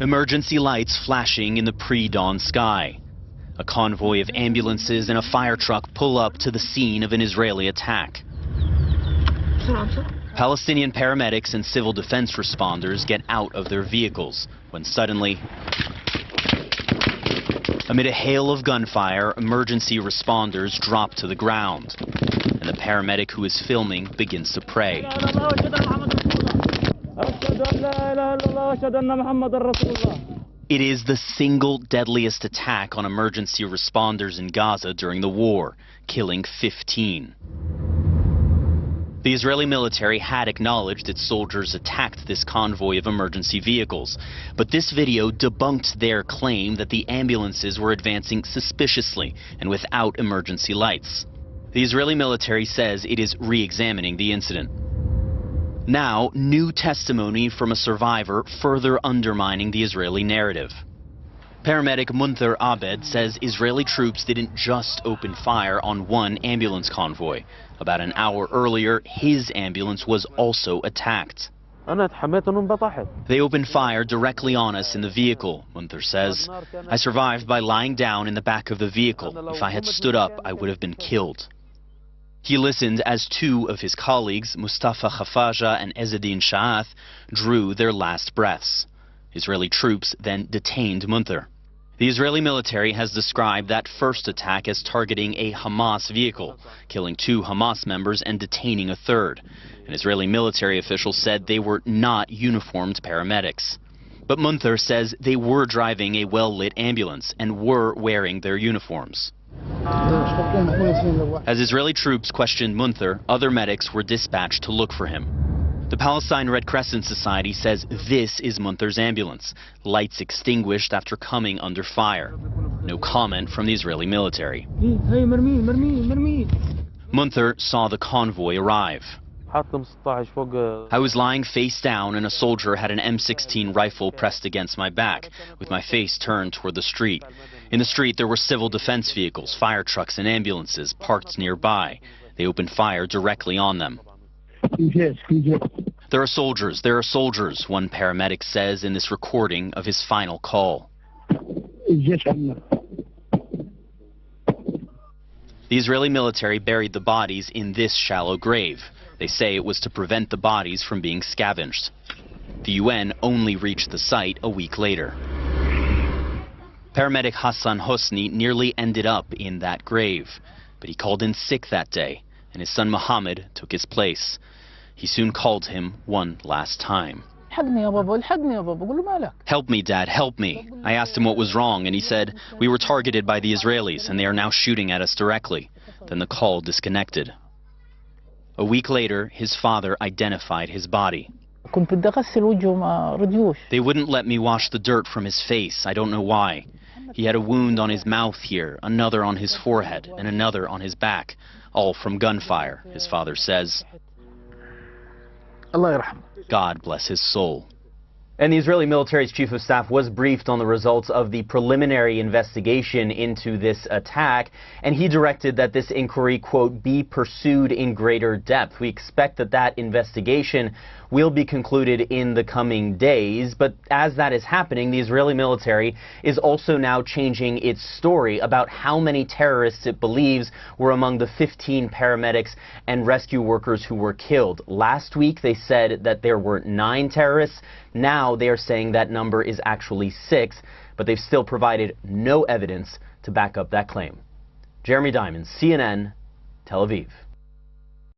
Emergency lights flashing in the pre-dawn sky. A convoy of ambulances and a fire truck pull up to the scene of an Israeli attack. Palestinian paramedics and civil defense responders get out of their vehicles when suddenly, amid a hail of gunfire, emergency responders drop to the ground, and the paramedic who is filming begins to pray. It is the single deadliest attack on emergency responders in Gaza during the war, killing 15. The Israeli military had acknowledged its soldiers attacked this convoy of emergency vehicles, but this video debunked their claim that the ambulances were advancing suspiciously and without emergency lights. The Israeli military says it is re-examining the incident. Now, new testimony from a survivor further undermining the Israeli narrative. Paramedic Munther Abed says Israeli troops didn't just open fire on one ambulance convoy. About an hour earlier, his ambulance was also attacked. They opened fire directly on us in the vehicle, Munther says. I survived by lying down in the back of the vehicle. If I had stood up, I would have been killed. He listened as two of his colleagues, Mustafa Khafaja and Ezzedine Shaath, drew their last breaths. Israeli troops then detained Munther. The Israeli military has described that first attack as targeting a Hamas vehicle, killing 2 Hamas members and detaining a third. An Israeli military official said they were not uniformed paramedics. But Munther says they were driving a well-lit ambulance and were wearing their uniforms. As Israeli troops questioned Munther, other medics were dispatched to look for him. The Palestine Red Crescent Society says this is Munther's ambulance, lights extinguished after coming under fire. No comment from the Israeli military. Munther saw the convoy arrive. I was lying face down and a soldier had an M16 rifle pressed against my back, with my face turned toward the street. In the street there were civil defense vehicles, fire trucks and ambulances parked nearby. They opened fire directly on them. There are soldiers, one paramedic says in this recording of his final call. The Israeli military buried the bodies in this shallow grave. They say it was to prevent the bodies from being scavenged. The UN only reached the site a week later. Paramedic Hassan Hosni nearly ended up in that grave, but he called in sick that day, and his son Mohammed took his place. He soon called him one last time. Help me, Dad, help me. I asked him what was wrong, and he said, we were targeted by the Israelis, and they are now shooting at us directly. Then the call disconnected. A week later, his father identified his body. They wouldn't let me wash the dirt from his face. I don't know why. He had a wound on his mouth here, another on his forehead, and another on his back, all from gunfire, his father says. God bless his soul. And the Israeli military's chief of staff was briefed on the results of the preliminary investigation into this attack, and he directed that this inquiry, quote, be pursued in greater depth. We expect that that investigation will be concluded in the coming days, but as that is happening, the Israeli military is also now changing its story about how many terrorists it believes were among the 15 paramedics and rescue workers who were killed. Last week, they said that there were 9 terrorists. Now they are saying that number is actually 6, but they've still provided no evidence to back up that claim. Jeremy Diamond, CNN, Tel Aviv.